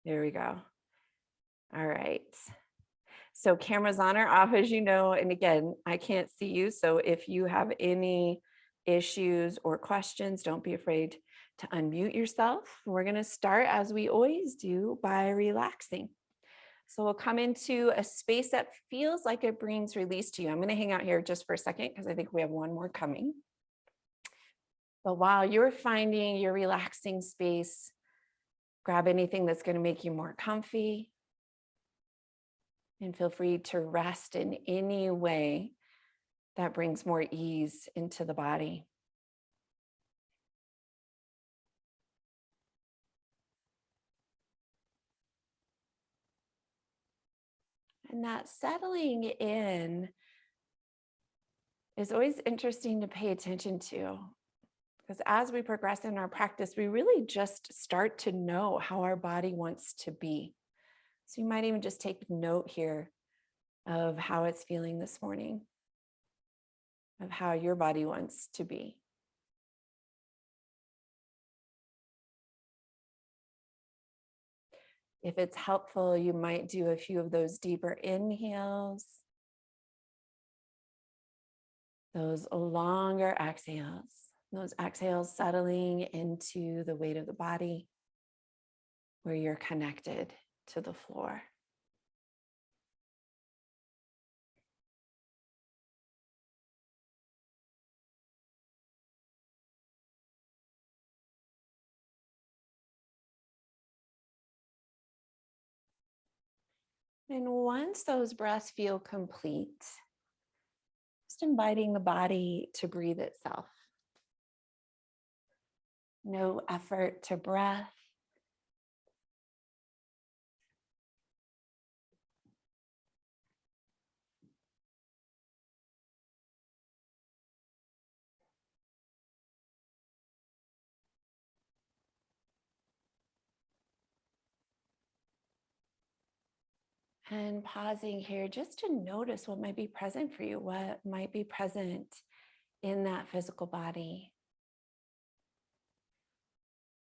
There we go. All right. So cameras on or off, as you know, and again, I can't see you. So if you have any issues or questions, don't be afraid to unmute yourself. We're going to start as we always do by relaxing. So we'll come into a space that feels like it brings release to you. I'm going to hang out here just for a second because I think we have one more coming. But while you're finding your relaxing space, grab anything that's going to make you more comfy. And feel free to rest in any way that brings more ease into the body. And that settling in is always interesting to pay attention to, because as we progress in our practice, we really just start to know how our body wants to be. So you might even just take note here of how it's feeling this morning, of how your body wants to be. If it's helpful, you might do a few of those deeper inhales, those longer exhales, those exhales settling into the weight of the body where you're connected to the floor. And once those breaths feel complete, just inviting the body to breathe itself. No effort to breath. And pausing here just to notice what might be present for you, what might be present in that physical body.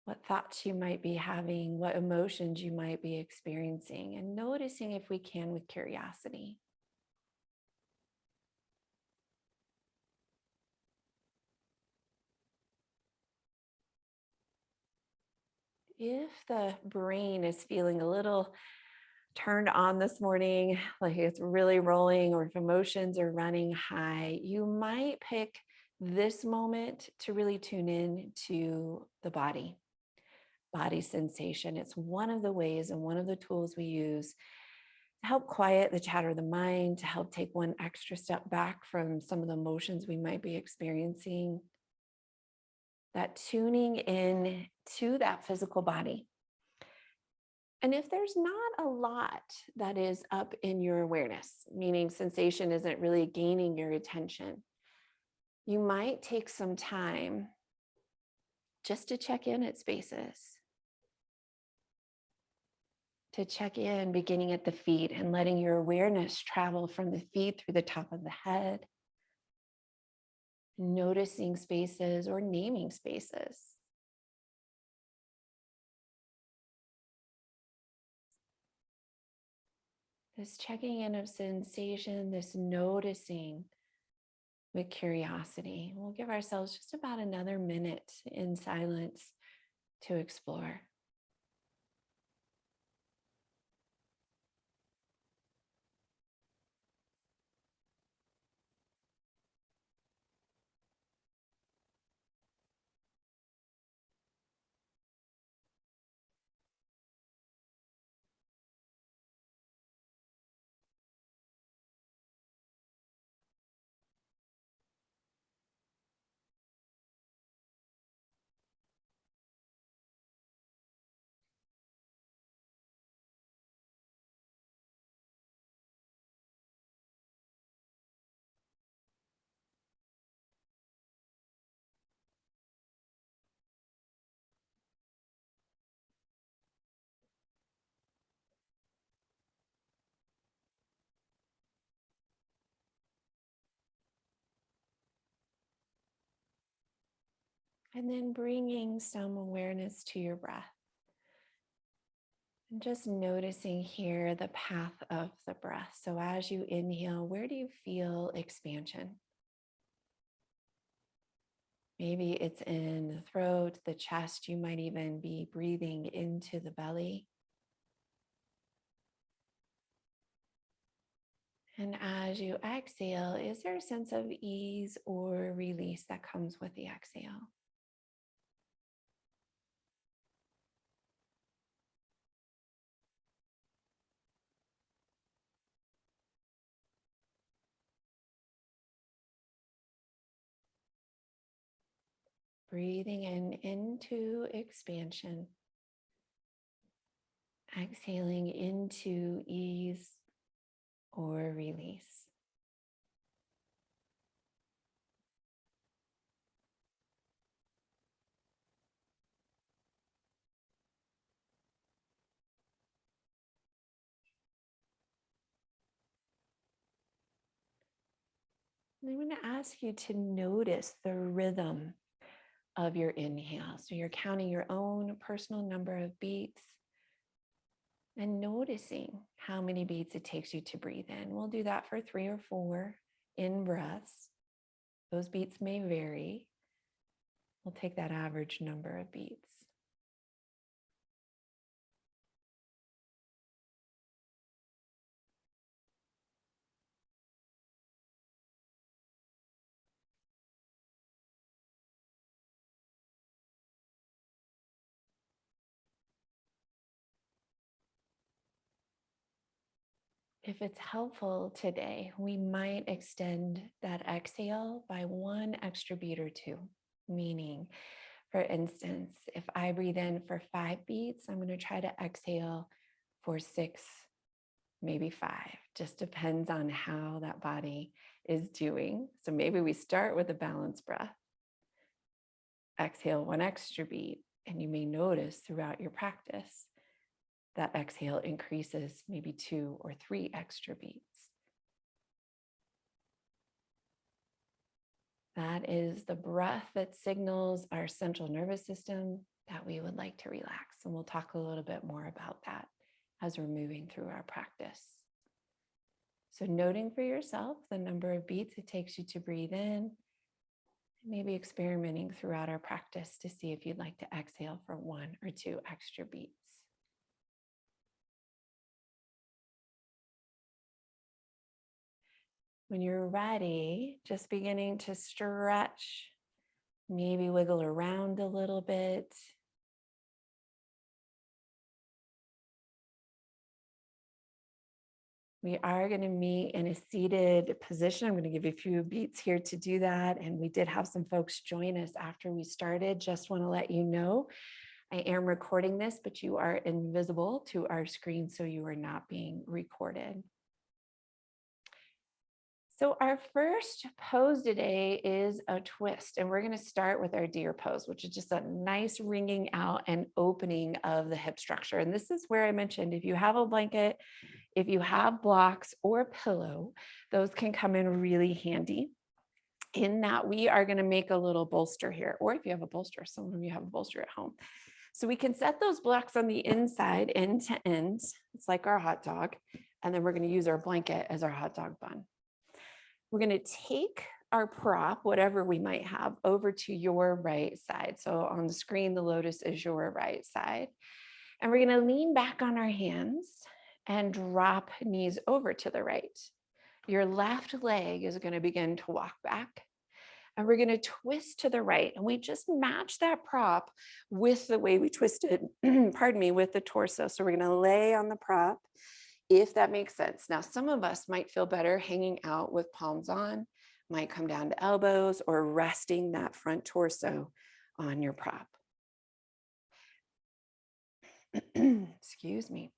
What thoughts you might be having, what emotions you might be experiencing, and noticing if we can with curiosity. If the brain is feeling a little turned on this morning, like it's really rolling, or if emotions are running high, you might pick this moment to really tune in to the body sensation. It's one of the ways and one of the tools we use to help quiet the chatter of the mind, to help take one extra step back from some of the emotions we might be experiencing. That tuning in to that physical body. And if there's not a lot that is up in your awareness, meaning sensation isn't really gaining your attention, you might take some time just to check in at spaces. To check in beginning at the feet and letting your awareness travel from the feet through the top of the head. Noticing spaces or naming spaces. This checking in of sensation, this noticing with curiosity. We'll give ourselves just about another minute in silence to explore. And then bringing some awareness to your breath. And just noticing here the path of the breath. So as you inhale, where do you feel expansion? Maybe it's in the throat, the chest. You might even be breathing into the belly. And as you exhale, is there a sense of ease or release that comes with the exhale? Breathing in into expansion, exhaling into ease or release. And I'm going to ask you to notice the rhythm of your inhale. So you're counting your own personal number of beats and noticing how many beats it takes you to breathe in. We'll do that for 3 or 4 in breaths. Those beats may vary. We'll take that average number of beats. If it's helpful today, we might extend that exhale by 1 extra beat or 2. Meaning, for instance, if I breathe in for 5 beats, I'm going to try to exhale for 6, maybe 5. Just depends on how that body is doing. So maybe we start with a balanced breath. Exhale 1 extra beat, and you may notice throughout your practice that exhale increases maybe 2 or 3 extra beats. That is the breath that signals our central nervous system that we would like to relax. And we'll talk a little bit more about that as we're moving through our practice. So noting for yourself the number of beats it takes you to breathe in, maybe experimenting throughout our practice to see if you'd like to exhale for 1 or 2 extra beats. When you're ready, just beginning to stretch, maybe wiggle around a little bit. We are going to meet in a seated position. I'm going to give you a few beats here to do that. And we did have some folks join us after we started. Just want to let you know, I am recording this, but you are invisible to our screen, so you are not being recorded. So our first pose today is a twist, and we're going to start with our deer pose, which is just a nice wringing out and opening of the hip structure. And this is where I mentioned, if you have a blanket, if you have blocks or a pillow, those can come in really handy. In that we are going to make a little bolster here, or if you have a bolster, some of you have a bolster at home. So we can set those blocks on the inside, end to end. It's like our hot dog. And then we're going to use our blanket as our hot dog bun. We're going to take our prop, whatever we might have, over to your right side. So on the screen, the lotus is your right side. And we're going to lean back on our hands and drop knees over to the right. Your left leg is going to begin to walk back. And we're going to twist to the right. And we just match that prop with the way we twisted, pardon me, with the torso. So we're going to lay on the prop, if that makes sense. Now, some of us might feel better hanging out with palms on, might come down to elbows, or resting that front torso on your prop. Excuse me.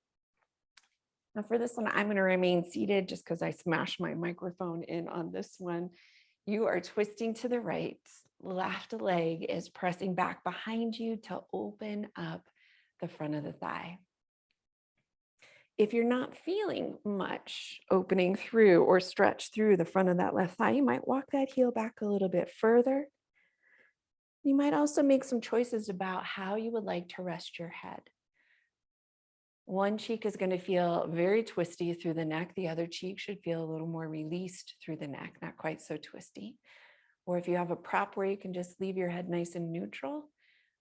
Now for this one, I'm going to remain seated just because I smashed my microphone in on this one. You are twisting to the right. Left leg is pressing back behind you to open up the front of the thigh. If you're not feeling much opening through or stretch through the front of that left thigh, you might walk that heel back a little bit further. You might also make some choices about how you would like to rest your head. One cheek is going to feel very twisty through the neck. The other cheek should feel a little more released through the neck, not quite so twisty. Or if you have a prop where you can just leave your head nice and neutral,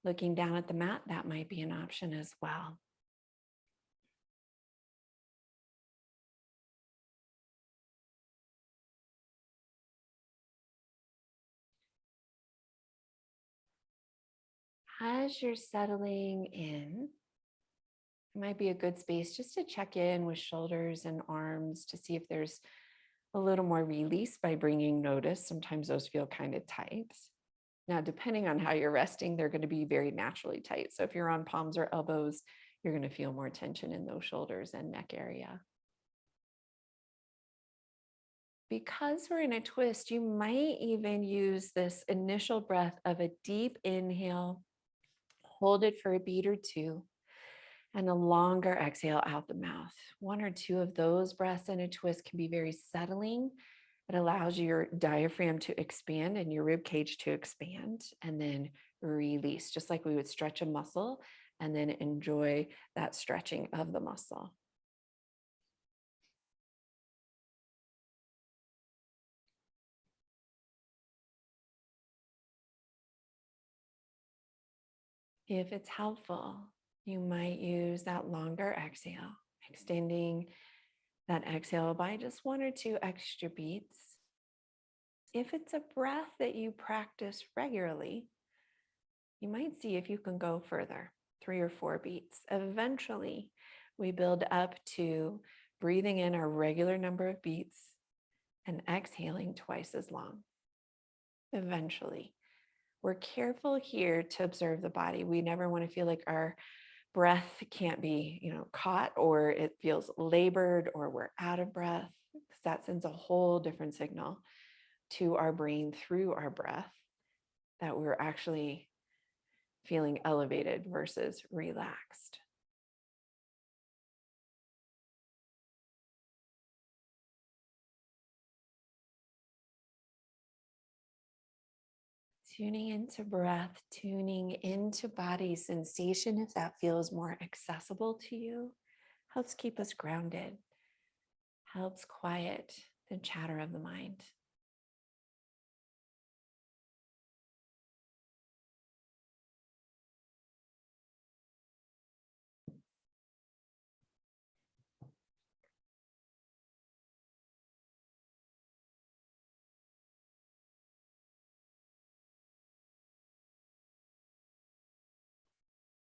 looking down at the mat, that might be an option as well. As you're settling in, it might be a good space just to check in with shoulders and arms to see if there's a little more release by bringing notice. Sometimes those feel kind of tight. Now, depending on how you're resting, they're going to be very naturally tight. So if you're on palms or elbows, you're going to feel more tension in those shoulders and neck area. Because we're in a twist, you might even use this initial breath of a deep inhale, hold it for a beat or two, and a longer exhale out the mouth. One or two of those breaths in a twist can be very settling. It allows your diaphragm to expand and your rib cage to expand, and then release, just like we would stretch a muscle and then enjoy that stretching of the muscle. If it's helpful, you might use that longer exhale, extending that exhale by just one or two extra beats. If it's a breath that you practice regularly, you might see if you can go further, 3 or 4 beats. Eventually, we build up to breathing in our regular number of beats and exhaling twice as long. Eventually, we're careful here to observe the body. We never want to feel like our breath can't be, caught, or it feels labored, or we're out of breath, because that sends a whole different signal to our brain through our breath that we're actually feeling elevated versus relaxed. Tuning into breath, tuning into body sensation, if that feels more accessible to you, helps keep us grounded, helps quiet the chatter of the mind.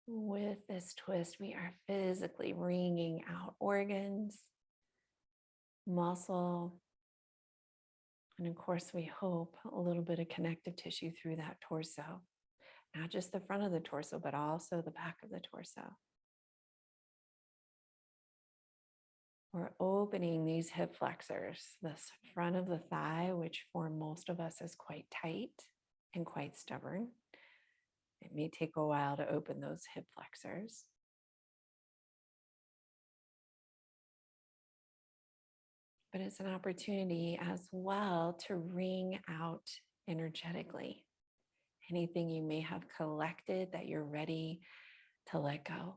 With this twist, we are physically wringing out organs, muscle, and of course, we hope a little bit of connective tissue through that torso. Not just the front of the torso, but also the back of the torso. We're opening these hip flexors, this front of the thigh, which for most of us is quite tight and quite stubborn. It may take a while to open those hip flexors. But it's an opportunity as well to wring out energetically anything you may have collected that you're ready to let go.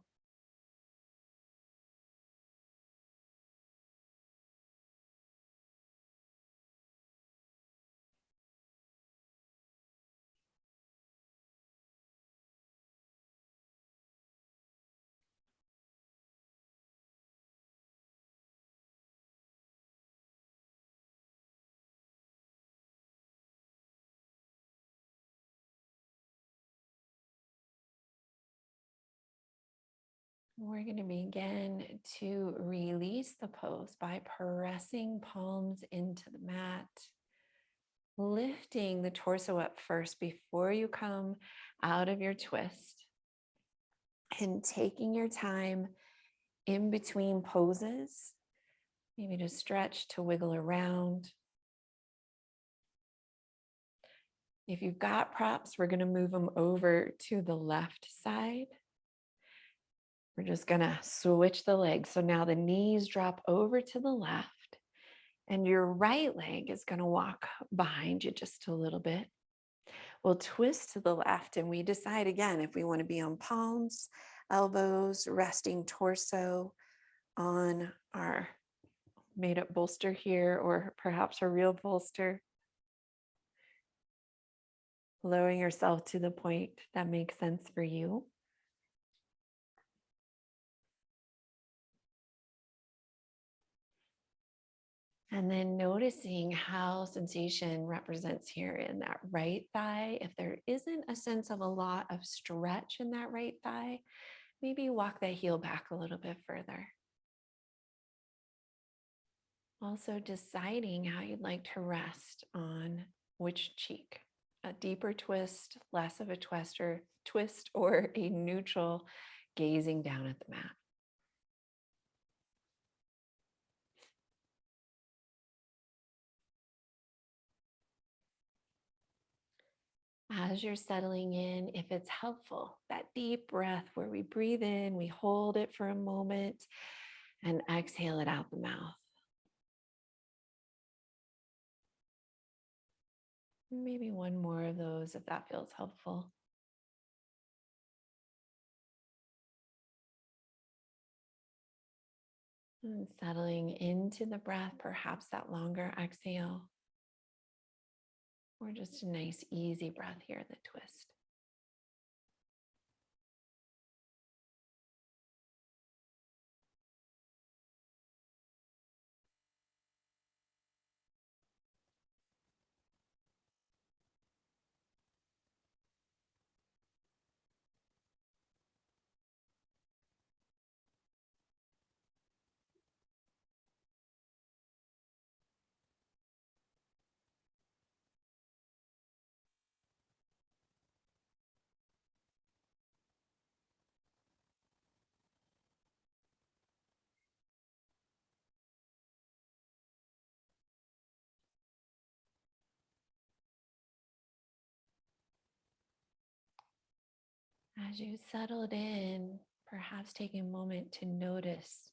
We're going to begin to release the pose by pressing palms into the mat, lifting the torso up first before you come out of your twist, and taking your time in between poses, maybe to stretch, to wiggle around. If you've got props, we're going to move them over to the left side. We're just going to switch the legs. So now the knees drop over to the left, and your right leg is going to walk behind you just a little bit. We'll twist to the left, and we decide again if we want to be on palms, elbows resting torso on our made up bolster here, or perhaps a real bolster. Lowering yourself to the point that makes sense for you. And then noticing how sensation represents here in that right thigh. If there isn't a sense of a lot of stretch in that right thigh, maybe walk that heel back a little bit further. Also deciding how you'd like to rest on which cheek. A deeper twist, less of a twist, or a neutral gazing down at the mat. As you're settling in, if it's helpful, that deep breath where we breathe in, we hold it for a moment, and exhale it out the mouth. Maybe one more of those if that feels helpful. And settling into the breath, perhaps that longer exhale, or just a nice easy breath here, the twist. As you settled in, perhaps taking a moment to notice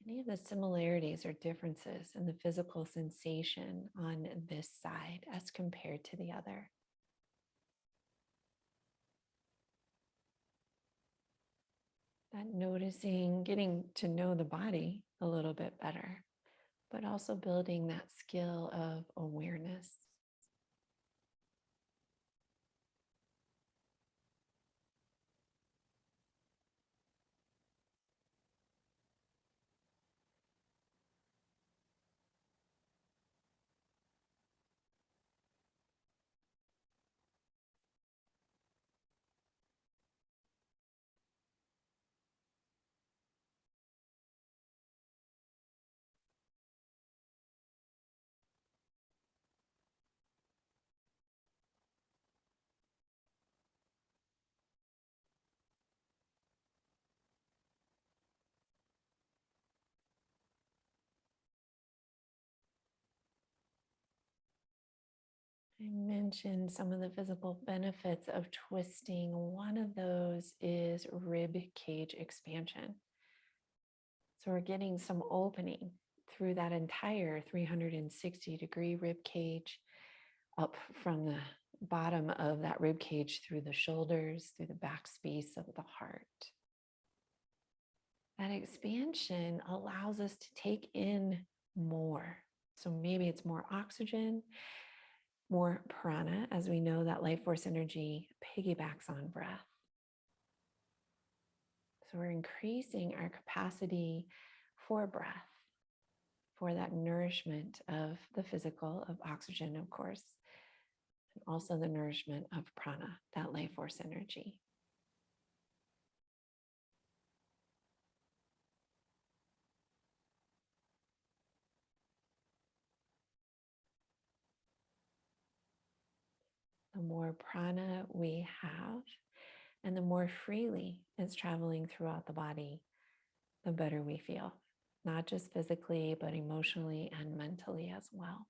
any of the similarities or differences in the physical sensation on this side as compared to the other. That noticing, getting to know the body a little bit better, but also building that skill of awareness. I mentioned some of the physical benefits of twisting. One of those is rib cage expansion. So we're getting some opening through that entire 360-degree rib cage, up from the bottom of that rib cage through the shoulders, through the back space of the heart. That expansion allows us to take in more. So maybe it's more oxygen, more prana, as we know that life force energy piggybacks on breath. So we're increasing our capacity for breath, for that nourishment of the physical, of oxygen, of course, and also the nourishment of prana, that life force energy. The more prana we have, and the more freely it's traveling throughout the body, the better we feel, not just physically, but emotionally and mentally as well.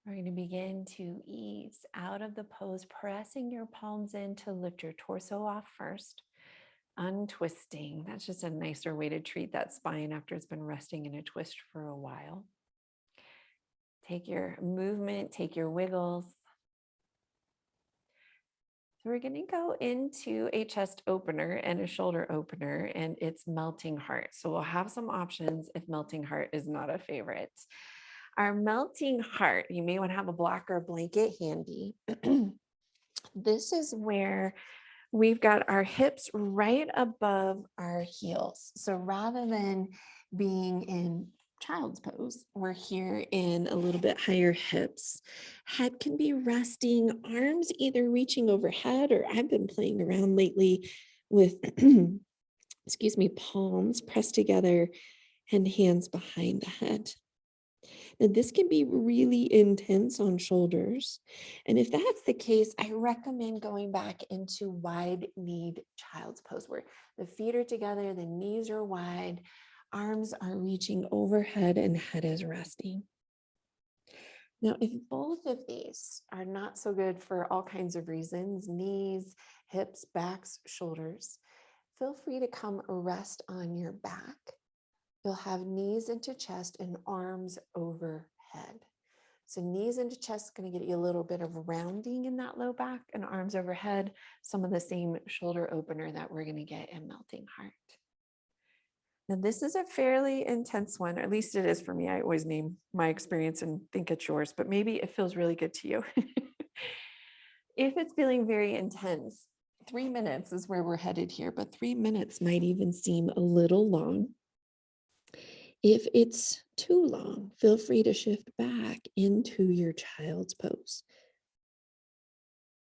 We're going to begin to ease out of the pose, pressing your palms in to lift your torso off first. Untwisting. That's just a nicer way to treat that spine after it's been resting in a twist for a while. Take your movement, take your wiggles. So we're going to go into a chest opener and a shoulder opener, and it's melting heart. So we'll have some options if melting heart is not a favorite. Our melting heart, you may want to have a block or a blanket handy. This is where we've got our hips right above our heels. So rather than being in child's pose, we're here in a little bit higher hips. Head can be resting, arms either reaching overhead, or I've been playing around lately with, excuse me, palms pressed together and hands behind the head. Now, this can be really intense on shoulders. And if that's the case, I recommend going back into wide-kneed child's pose, where the feet are together, the knees are wide, arms are reaching overhead, and head is resting. Now, if both of these are not so good for all kinds of reasons, knees, hips, backs, shoulders, feel free to come rest on your back. You'll have knees into chest and arms overhead. So knees into chest is going to get you a little bit of rounding in that low back, and arms overhead, some of the same shoulder opener that we're going to get in melting heart. Now, this is a fairly intense one, or at least it is for me. I always name my experience and think it's yours, but maybe it feels really good to you. If it's feeling very intense, 3 minutes is where we're headed here, but 3 minutes might even seem a little long. If it's too long, feel free to shift back into your child's pose,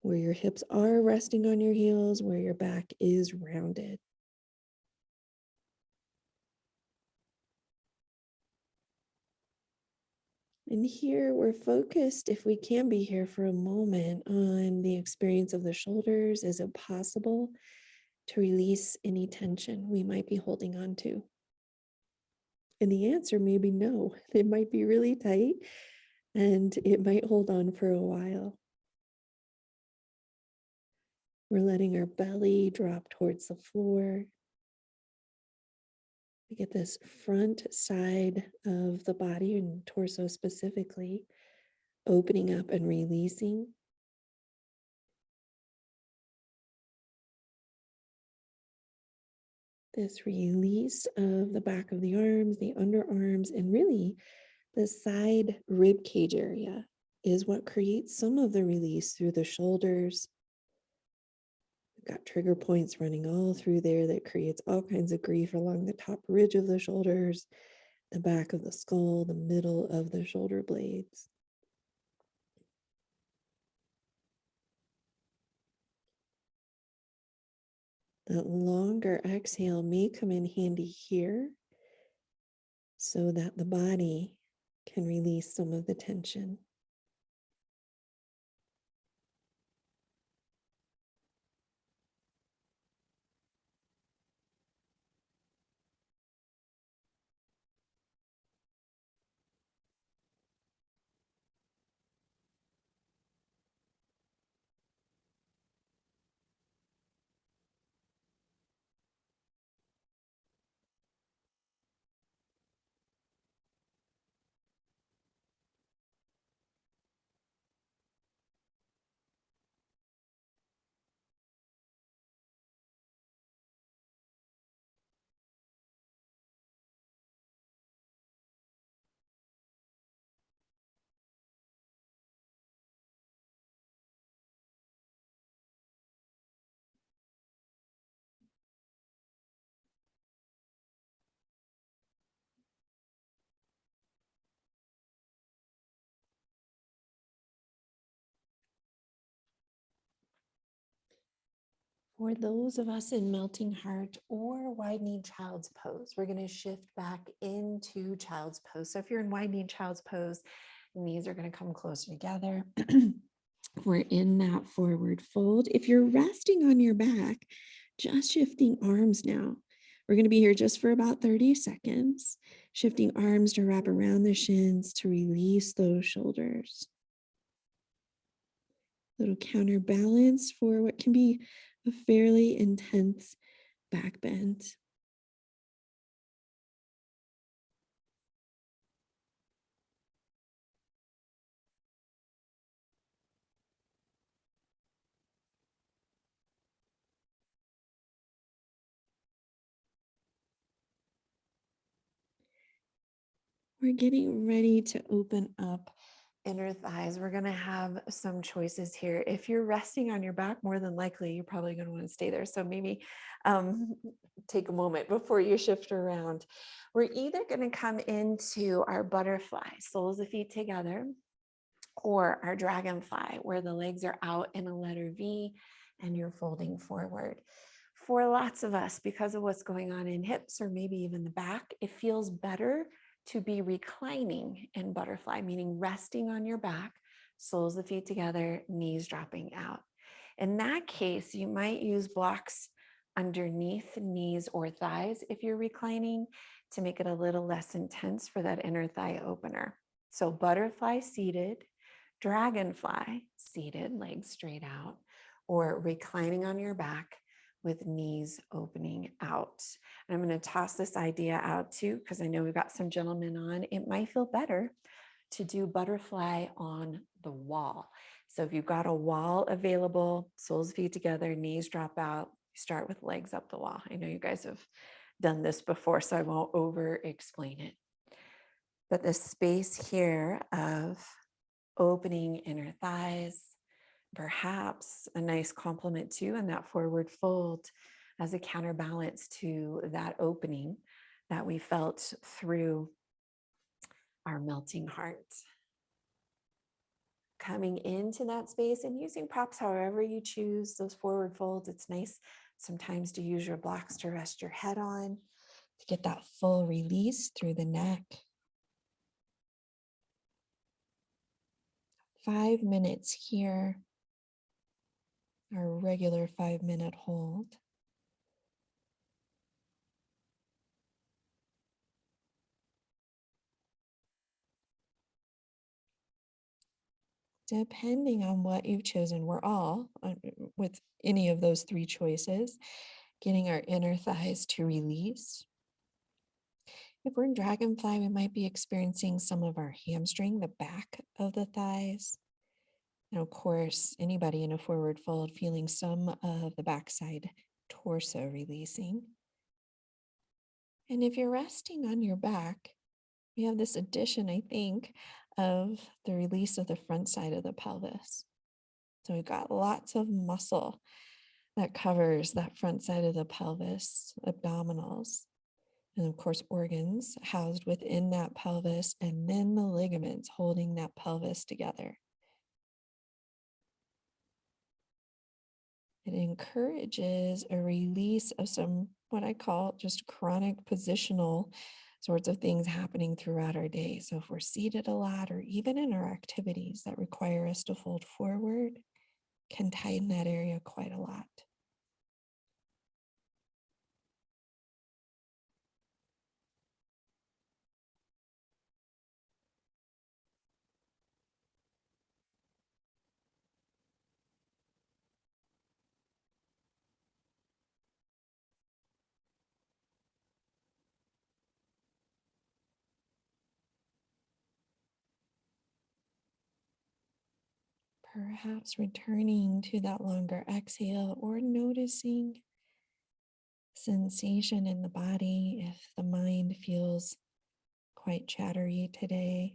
where your hips are resting on your heels, where your back is rounded. And here we're focused, if we can be here for a moment, on the experience of the shoulders. Is it possible to release any tension we might be holding on to? And the answer may be no. It might be really tight and it might hold on for a while. We're letting our belly drop towards the floor. We get this front side of the body and torso specifically opening up and releasing. This release of the back of the arms, the underarms, and really the side rib cage area is what creates some of the release through the shoulders. We've got trigger points running all through there that creates all kinds of grief along the top ridge of the shoulders, the back of the skull, the middle of the shoulder blades. That longer exhale may come in handy here so that the body can release some of the tension. For those of us in melting heart or wide-kneed child's pose, we're going to shift back into child's pose. So if you're in wide-kneed child's pose, knees are going to come closer together. We're in that forward fold. If you're resting on your back, just shifting arms now. We're going to be here just for about 30 seconds, shifting arms to wrap around the shins to release those shoulders. Little counterbalance for what can be a fairly intense back bend. We're getting ready to open up Inner thighs. We're going to have some choices here. If you're resting on your back, more than likely, you're probably going to want to stay there. So maybe um, take a moment before you shift around. We're either going to come into our butterfly, soles of feet together, or our dragonfly, where the legs are out in a letter V and you're folding forward. For lots of us, because of what's going on in hips or maybe even the back, it feels better to be reclining in butterfly, meaning resting on your back, soles of feet together, knees dropping out. In that case, you might use blocks underneath knees or thighs if you're reclining to make it a little less intense for that inner thigh opener. So butterfly seated, dragonfly seated, legs straight out, or reclining on your back with knees opening out. And I'm going to toss this idea out too, because I know we've got some gentlemen on. It might feel better to do butterfly on the wall. So if you've got a wall available, soles of feet together, knees drop out, start with legs up the wall. I know you guys have done this before, so I won't over explain it. But the space here of opening inner thighs, perhaps a nice complement too, and that forward fold as a counterbalance to that opening that we felt through our melting heart. Coming into that space and using props however you choose, those forward folds. It's nice sometimes to use your blocks to rest your head on, to get that full release through the neck. 5 minutes here, our regular 5-minute hold. Depending on what you've chosen, we're all, with any of those 3 choices, getting our inner thighs to release. If we're in dragonfly, we might be experiencing some of our hamstring, the back of the thighs. And of course, anybody in a forward fold feeling some of the backside torso releasing. And if you're resting on your back, we have this addition, I think, of the release of the front side of the pelvis. So we've got lots of muscle that covers that front side of the pelvis, abdominals, and of course organs housed within that pelvis, and then the ligaments holding that pelvis together. It encourages a release of some, what I call just chronic positional sorts of things happening throughout our day. So if we're seated a lot, or even in our activities that require us to fold forward, can tighten that area quite a lot. Perhaps returning to that longer exhale, or noticing sensation in the body if the mind feels quite chattery today.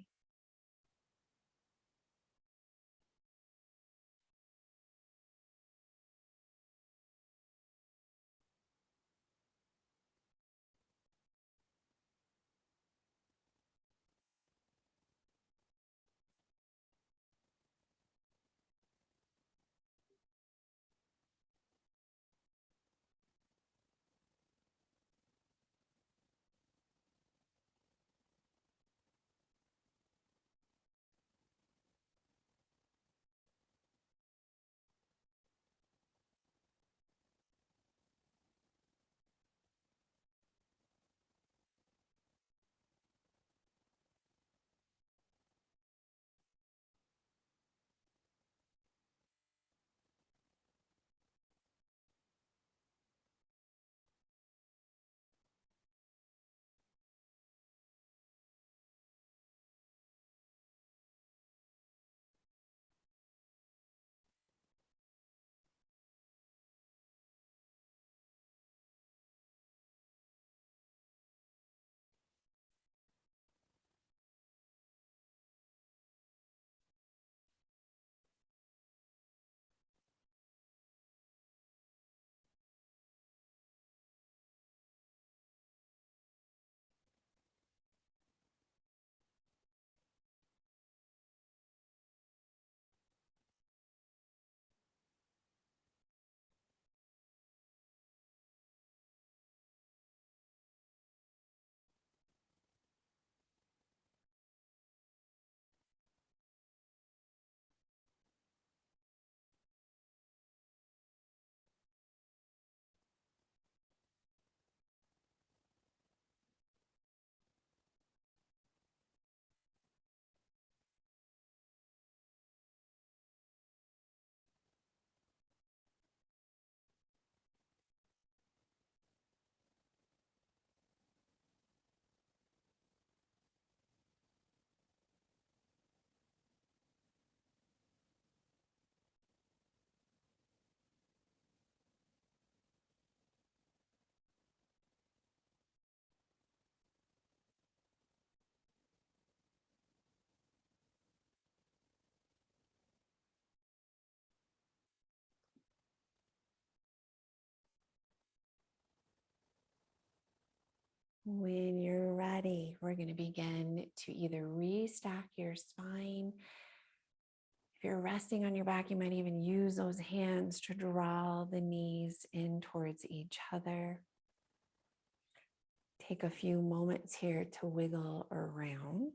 When you're ready, we're going to begin to either restack your spine. If you're resting on your back, you might even use those hands to draw the knees in towards each other. Take a few moments here to wiggle around.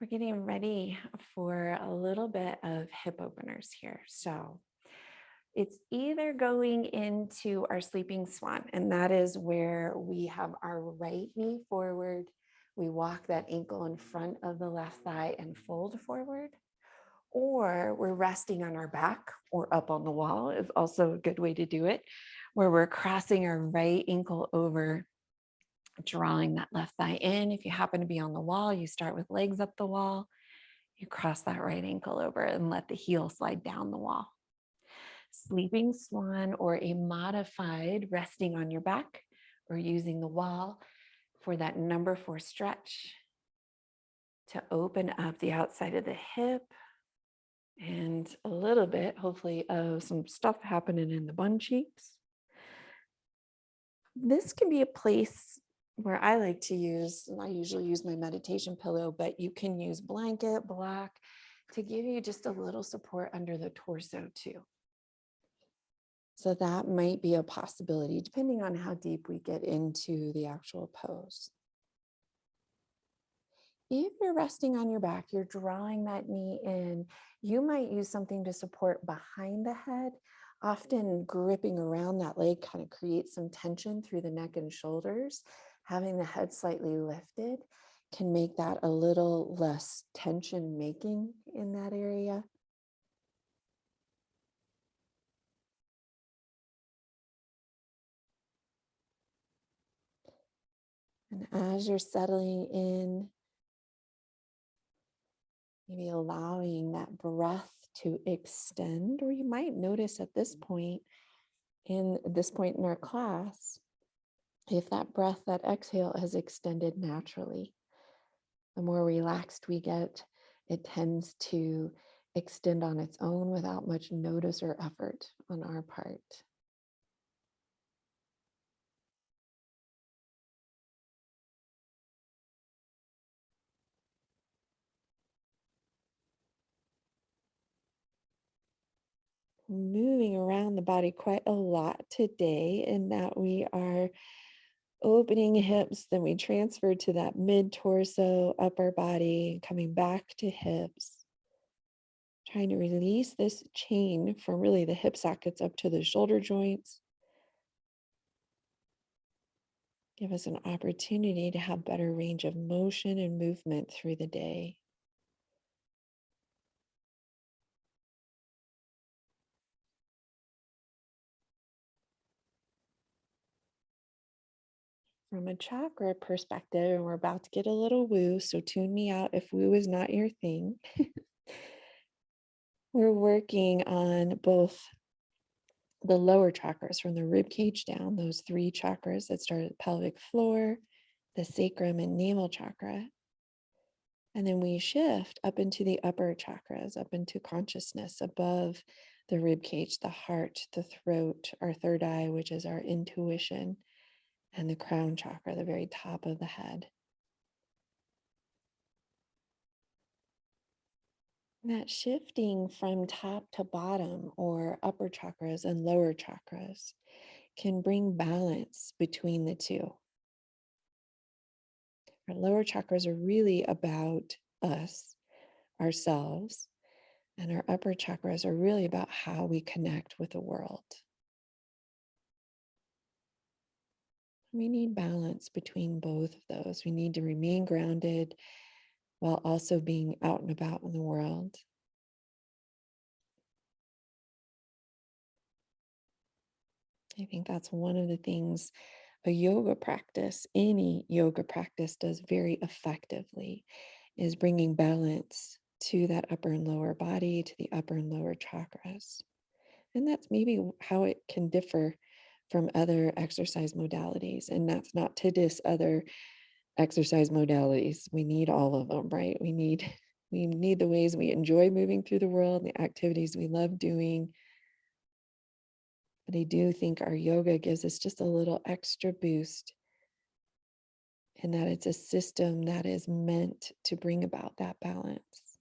We're getting ready for a little bit of hip openers here. So it's either going into our sleeping swan, and that is where we have our right knee forward. We walk that ankle in front of the left thigh and fold forward, or we're resting on our back or up on the wall is also a good way to do it, where we're crossing our right ankle over, drawing that left thigh in. If you happen to be on the wall, you start with legs up the wall. You cross that right ankle over and let the heel slide down the wall. Sleeping swan, or a modified resting on your back or using the wall for that number 4 stretch to open up the outside of the hip and a little bit, hopefully, of some stuff happening in the bun cheeks. This can be a place where I like to use, and I usually use my meditation pillow, but you can use blanket, block to give you just a little support under the torso too. So that might be a possibility depending on how deep we get into the actual pose. If you're resting on your back, you're drawing that knee in, you might use something to support behind the head. Often gripping around that leg kind of creates some tension through the neck and shoulders. Having the head slightly lifted can make that a little less tension making in that area. And as you're settling in, maybe allowing that breath to extend, or you might notice at this point in our class, if that breath, that exhale has extended naturally. The more relaxed we get, it tends to extend on its own without much notice or effort on our part. Moving around the body quite a lot today, in that we are opening hips, then we transfer to that mid torso, upper body, coming back to hips. Trying to release this chain from really the hip sockets up to the shoulder joints. Give us an opportunity to have better range of motion and movement through the day. From a chakra perspective, and we're about to get a little woo, so tune me out if woo is not your thing. We're working on both the lower chakras from the rib cage down, those 3 chakras that start at the pelvic floor, the sacrum and navel chakra. And then we shift up into the upper chakras, up into consciousness above the rib cage, the heart, the throat, our third eye, which is our intuition, and the crown chakra, the very top of the head. That shifting from top to bottom, or upper chakras and lower chakras, can bring balance between the two. Our lower chakras are really about us, ourselves, and our upper chakras are really about how we connect with the world. We need balance between both of those. We need to remain grounded while also being out and about in the world. I think that's one of the things a yoga practice, any yoga practice, does very effectively, is bringing balance to that upper and lower body, to the upper and lower chakras. And that's maybe how it can differ from other exercise modalities. And that's not to diss other exercise modalities. We need all of them, right? We need the ways we enjoy moving through the world, the activities we love doing. But I do think our yoga gives us just a little extra boost in that it's a system that is meant to bring about that balance.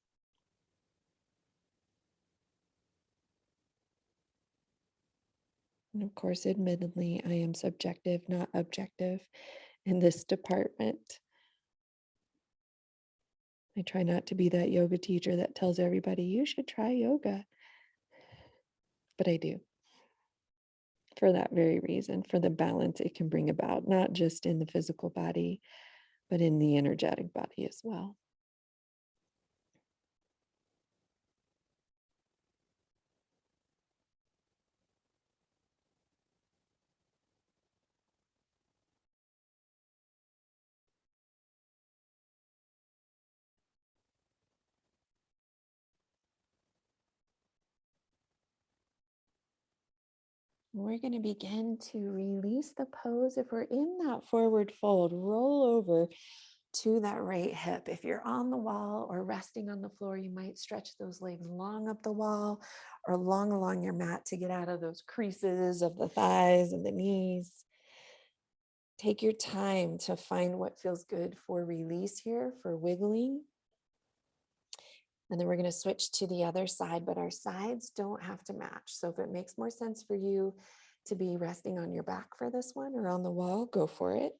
And of course, admittedly, I am subjective, not objective in this department. I try not to be that yoga teacher that tells everybody, you should try yoga. But I do, for that very reason, for the balance it can bring about, not just in the physical body, but in the energetic body as well. We're going to begin to release the pose. If we're in that forward fold, roll over to that right hip. If you're on the wall or resting on the floor, you might stretch those legs long up the wall or long along your mat to get out of those creases of the thighs and the knees. Take your time to find what feels good for release here, for wiggling. And then we're going to switch to the other side, but our sides don't have to match. So if it makes more sense for you to be resting on your back for this one or on the wall, go for it.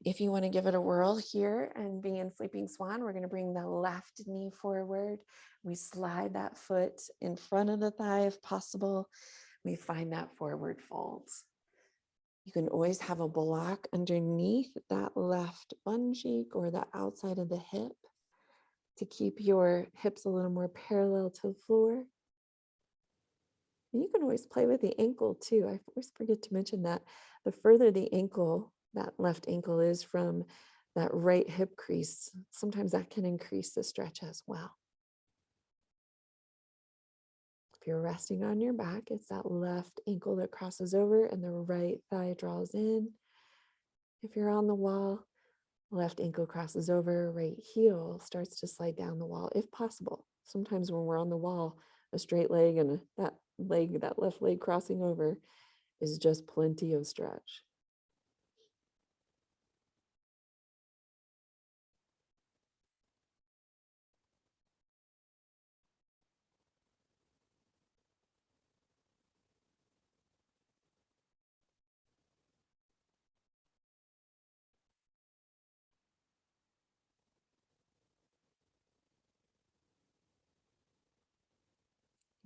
If you want to give it a whirl here and be in Sleeping Swan, we're going to bring the left knee forward. We slide that foot in front of the thigh if possible. We find that forward fold. You can always have a block underneath that left bun cheek or the outside of the hip to keep your hips a little more parallel to the floor. And you can always play with the ankle too. I always forget to mention that the further the ankle, that left ankle is from that right hip crease, sometimes that can increase the stretch as well. If you're resting on your back, it's that left ankle that crosses over and the right thigh draws in. If you're on the wall, left ankle crosses over, right heel starts to slide down the wall if possible. Sometimes when we're on the wall, a straight leg and that left leg crossing over is just plenty of stretch.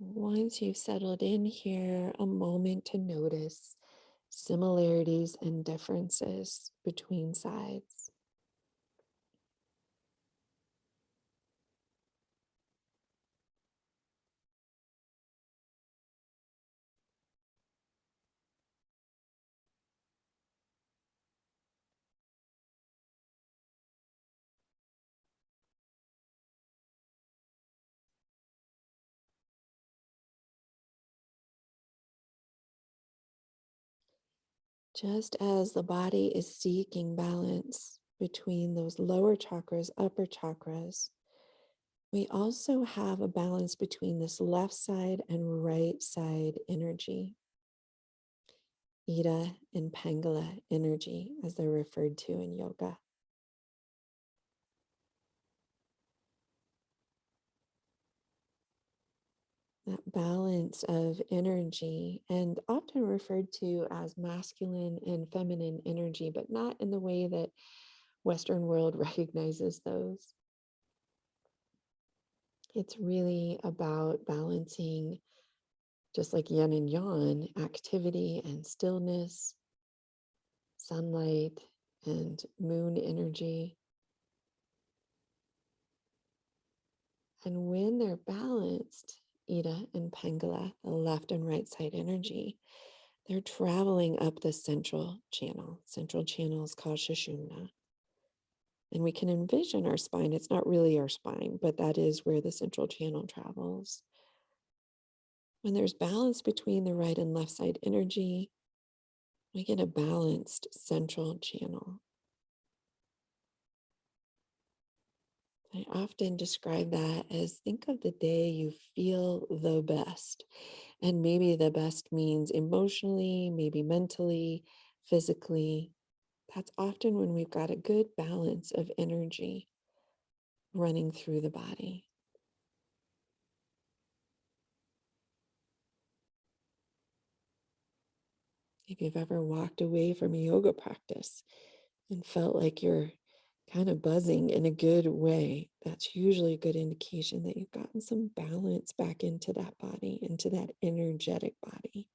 Once you've settled in here, a moment to notice similarities and differences between sides. Just as the body is seeking balance between those lower chakras, upper chakras, we also have a balance between this left side and right side energy. Ida and Pangala energy, as they're referred to in yoga. That balance of energy, and often referred to as masculine and feminine energy, but not in the way that Western world recognizes those. It's really about balancing, just like yin and yang, activity and stillness, sunlight and moon energy. And when they're balanced, Ida and Pangala, the left and right side energy, they're traveling up the central channel. Central channel is called Sushumna. And we can envision our spine. It's not really our spine, but that is where the central channel travels. When there's balance between the right and left side energy, we get a balanced central channel. I often describe that as think of the day you feel the best. And maybe the best means emotionally, maybe mentally, physically. That's often when we've got a good balance of energy running through the body. If you've ever walked away from a yoga practice and felt like you're kind of buzzing in a good way, that's usually a good indication that you've gotten some balance back into that body, into that energetic body.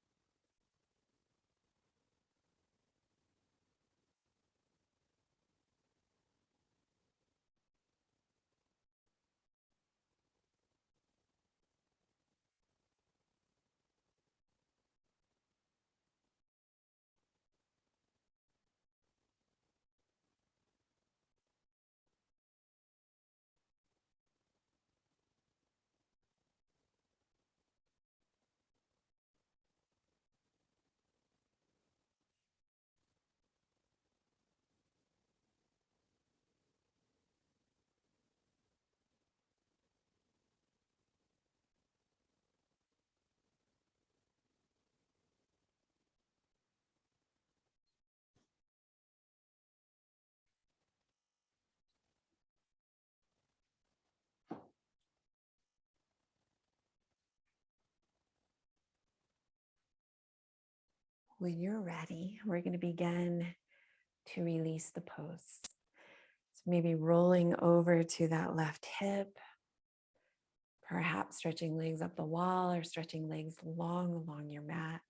When you're ready, we're going to begin to release the pose. So maybe rolling over to that left hip, perhaps stretching legs up the wall or stretching legs long along your mat.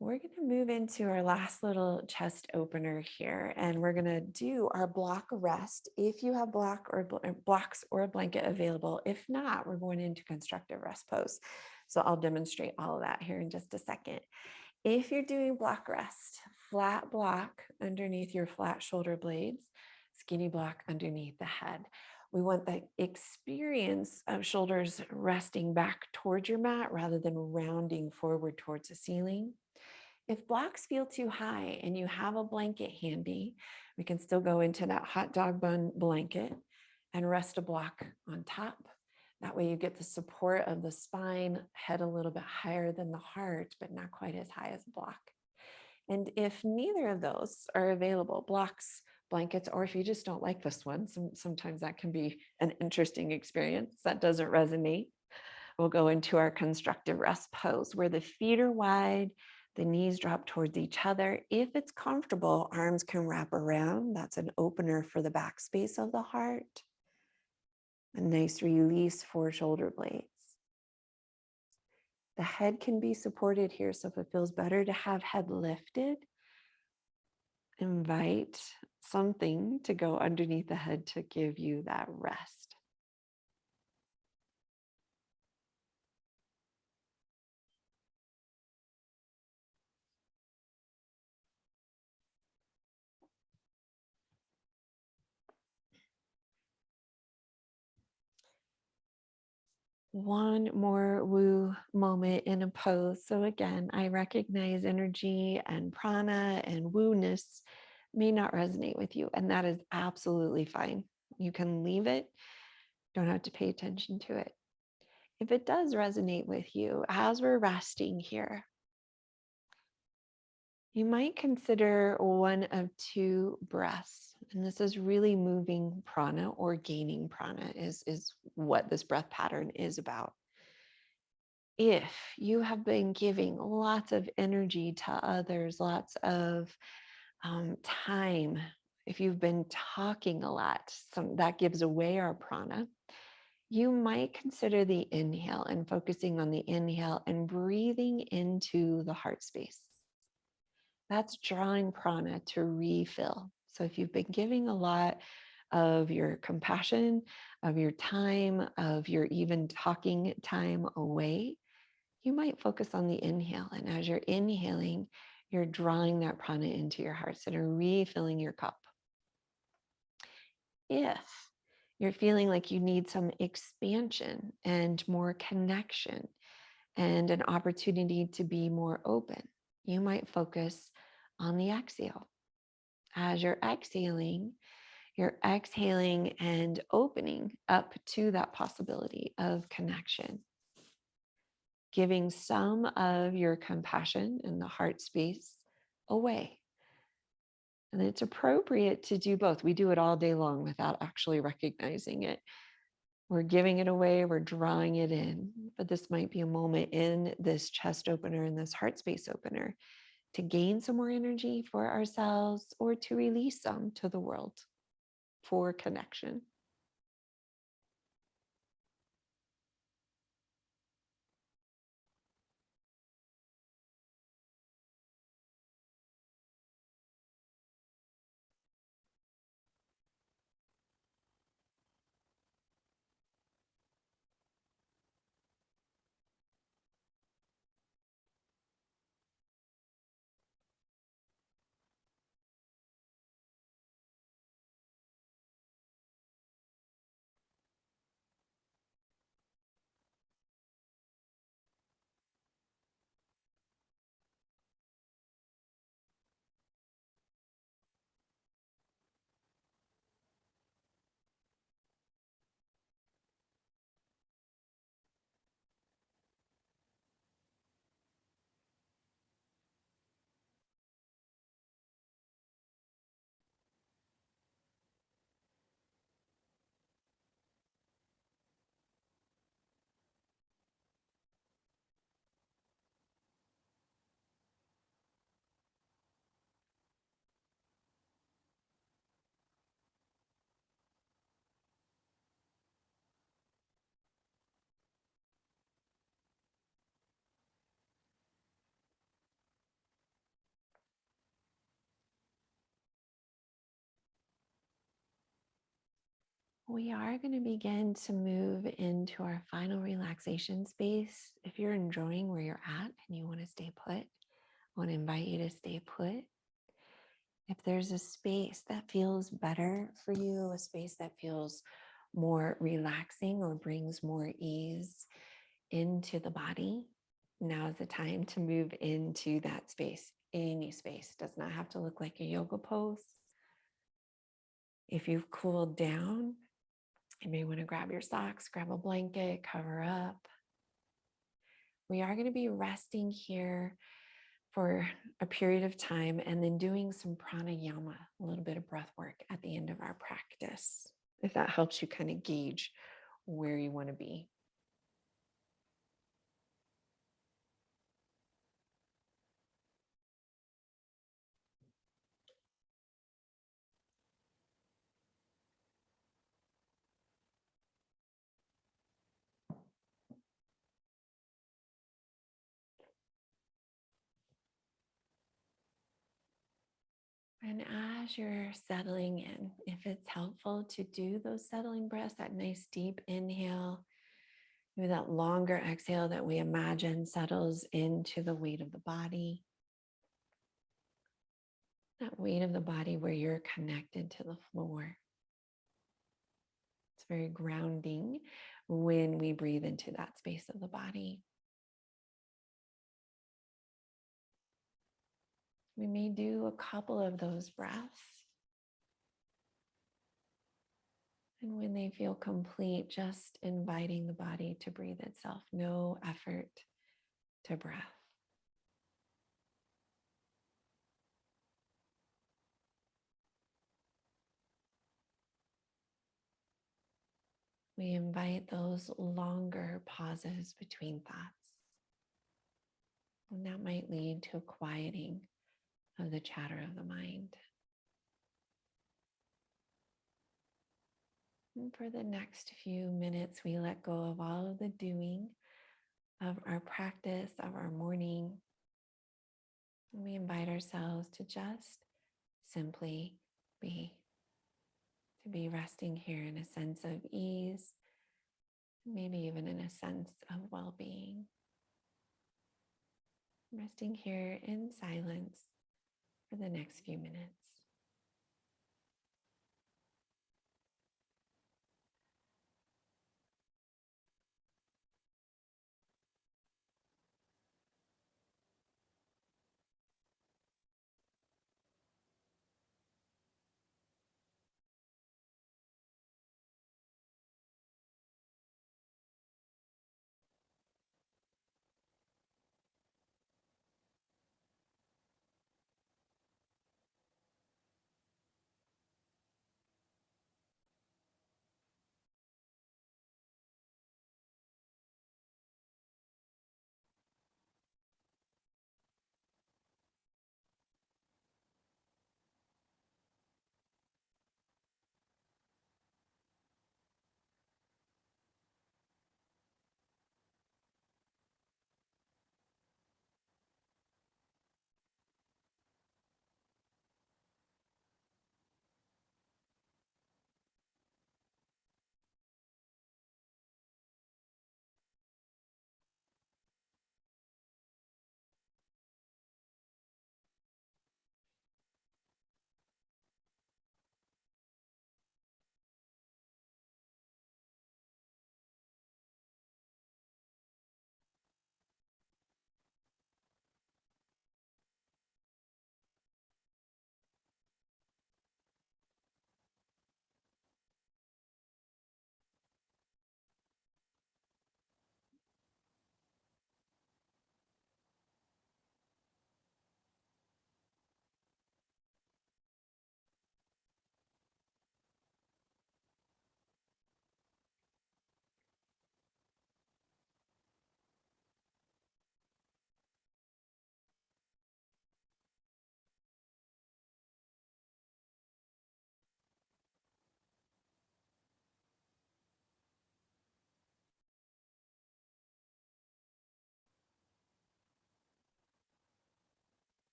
We're going to move into our last little chest opener here, and we're going to do our block rest if you have blocks or a blanket available. If not, we're going into constructive rest pose. So I'll demonstrate all of that here in just a second. If you're doing block rest, flat block underneath your flat shoulder blades, skinny block underneath the head. We want the experience of shoulders resting back towards your mat rather than rounding forward towards the ceiling. If blocks feel too high and you have a blanket handy, we can still go into that hot dog bun blanket and rest a block on top. That way you get the support of the spine, head a little bit higher than the heart, but not quite as high as a block. And if neither of those are available, blocks, blankets, or if you just don't like this one, sometimes that can be an interesting experience that doesn't resonate. We'll go into our constructive rest pose where the feet are wide, the knees drop towards each other. If it's comfortable, arms can wrap around. That's an opener for the back space of the heart. A nice release for shoulder blades. The head can be supported here. So if it feels better to have head lifted, invite something to go underneath the head to give you that rest. One more woo moment in a pose. So again, I recognize energy and prana and woo-ness may not resonate with you, and that is absolutely fine. You can leave it, don't have to pay attention to it. If it does resonate with you, as we're resting here, you might consider one of two breaths. And this is really moving prana or gaining prana is what this breath pattern is about. If you have been giving lots of energy to others, lots of time, if you've been talking a lot, that gives away our prana, you might consider the inhale and focusing on the inhale and breathing into the heart space. That's drawing prana to refill. So if you've been giving a lot of your compassion, of your time, of your even talking time away, you might focus on the inhale. And as you're inhaling, you're drawing that prana into your heart and refilling your cup. If you're feeling like you need some expansion and more connection and an opportunity to be more open, you might focus on the exhale. As you're exhaling, You're exhaling and opening up to that possibility of connection, giving some of your compassion and the heart space away. And it's appropriate to do both. We do it all day long without actually recognizing it. We're giving it away, we're drawing it in. But this might be a moment in this chest opener and this heart space opener to gain some more energy for ourselves or to release some to the world for connection. We are going to begin to move into our final relaxation space. If you're enjoying where you're at and you want to stay put, I want to invite you to stay put. If there's a space that feels better for you, a space that feels more relaxing or brings more ease into the body, now is the time to move into that space. Any space does not have to look like a yoga pose. If you've cooled down, you may want to grab your socks, grab a blanket, cover up. We are going to be resting here for a period of time and then doing some pranayama, a little bit of breath work at the end of our practice, if that helps you kind of gauge where you want to be. And as you're settling in, if it's helpful to do those settling breaths, that nice deep inhale, maybe that longer exhale that we imagine settles into the weight of the body. That weight of the body where you're connected to the floor. It's very grounding when we breathe into that space of the body. We may do a couple of those breaths. And when they feel complete, just inviting the body to breathe itself. No effort to breath. We invite those longer pauses between thoughts. And that might lead to a quieting of the chatter of the mind. And for the next few minutes, we let go of all of the doing of our practice, of our morning. And we invite ourselves to just simply be, to be resting here in a sense of ease, maybe even in a sense of well-being. Resting here in silence for the next few minutes.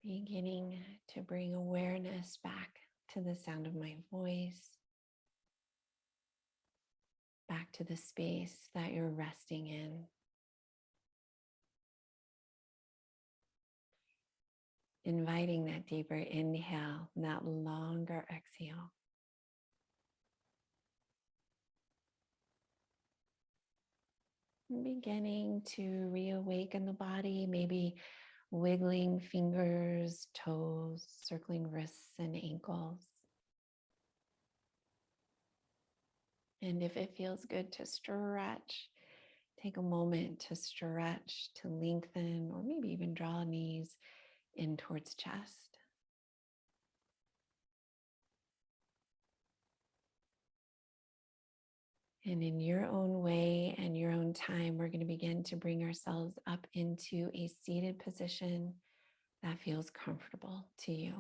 Beginning to bring awareness back to the sound of my voice, back to the space that you're resting in. Inviting that deeper inhale, and that longer exhale. Beginning to reawaken the body, maybe wiggling fingers, toes, circling wrists and ankles. And if it feels good to stretch, take a moment to stretch, to lengthen, or maybe even draw knees in towards chest. And in your own way and your own time, we're going to begin to bring ourselves up into a seated position that feels comfortable to you.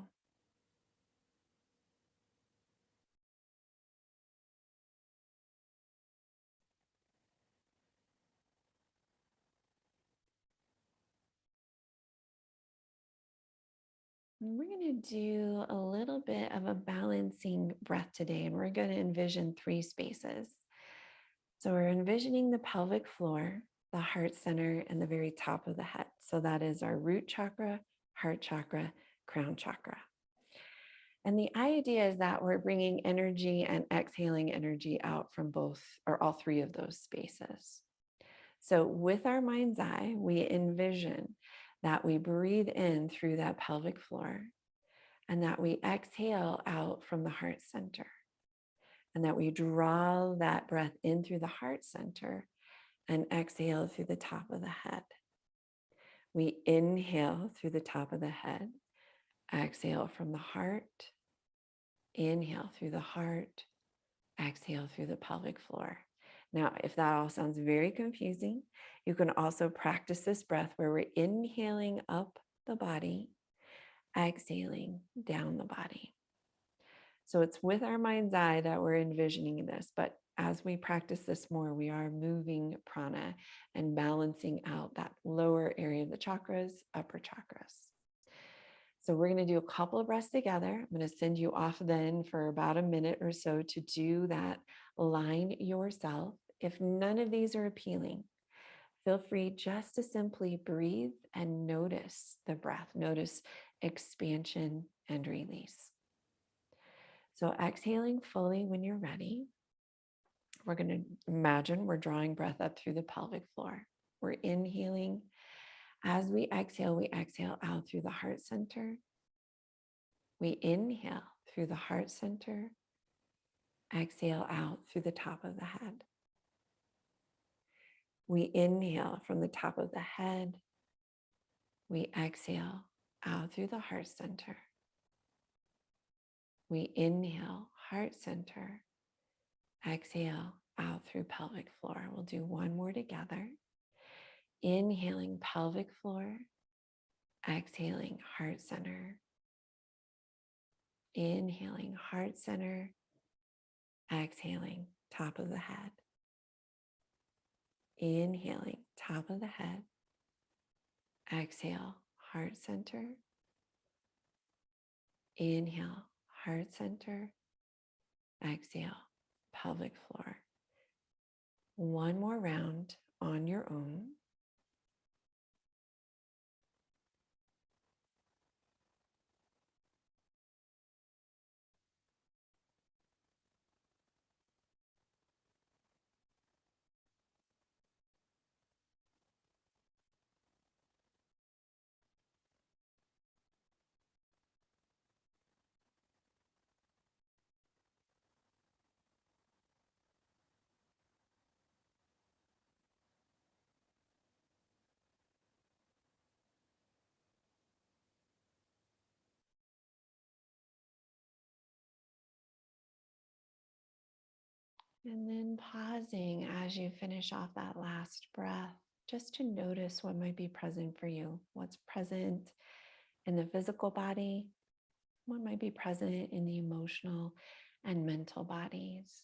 And we're going to do a little bit of a balancing breath today, and we're going to envision 3 spaces. So we're envisioning the pelvic floor, the heart center, and the very top of the head. So that is our root chakra, heart chakra, crown chakra. And the idea is that we're bringing energy and exhaling energy out from both or all 3 of those spaces. So with our mind's eye, we envision that we breathe in through that pelvic floor and that we exhale out from the heart center and that we draw that breath in through the heart center and exhale through the top of the head. We inhale through the top of the head, exhale from the heart, inhale through the heart, exhale through the pelvic floor. Now, if that all sounds very confusing, you can also practice this breath where we're inhaling up the body, exhaling down the body. So it's with our mind's eye that we're envisioning this, but as we practice this more, we are moving prana and balancing out that lower area of the chakras, upper chakras. So we're going to do a couple of breaths together. I'm going to send you off then for about a minute or so to do that line yourself. If none of these are appealing, feel free just to simply breathe and notice the breath. Notice expansion and release. So exhaling fully when you're ready. We're going to imagine we're drawing breath up through the pelvic floor. We're inhaling. As we exhale out through the heart center. We inhale through the heart center, exhale out through the top of the head. We inhale from the top of the head. We exhale out through the heart center. We inhale, heart center, exhale out through pelvic floor. We'll do one more together. Inhaling pelvic floor, exhaling heart center. Inhaling heart center, exhaling top of the head. Inhaling top of the head. Exhale heart center. Inhale heart center. Exhale pelvic floor. One more round on your own. And then pausing as you finish off that last breath, just to notice what might be present for you. What's present in the physical body, what might be present in the emotional and mental bodies.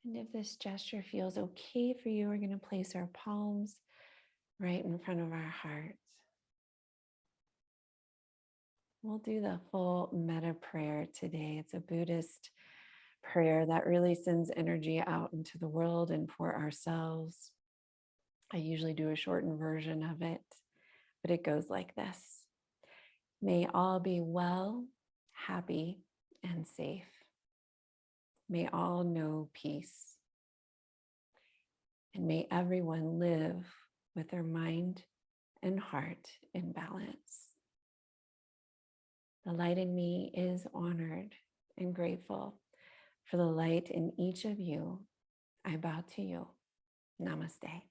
And if this gesture feels okay for you, we're going to place our palms right in front of our hearts. We'll do the full metta prayer today. It's a Buddhist prayer that really sends energy out into the world and for ourselves. I usually do a shortened version of it, but it goes like this. May all be well, happy, and safe. May all know peace. And may everyone live with their mind and heart in balance. The light in me is honored and grateful for the light in each of you. I bow to you. Namaste.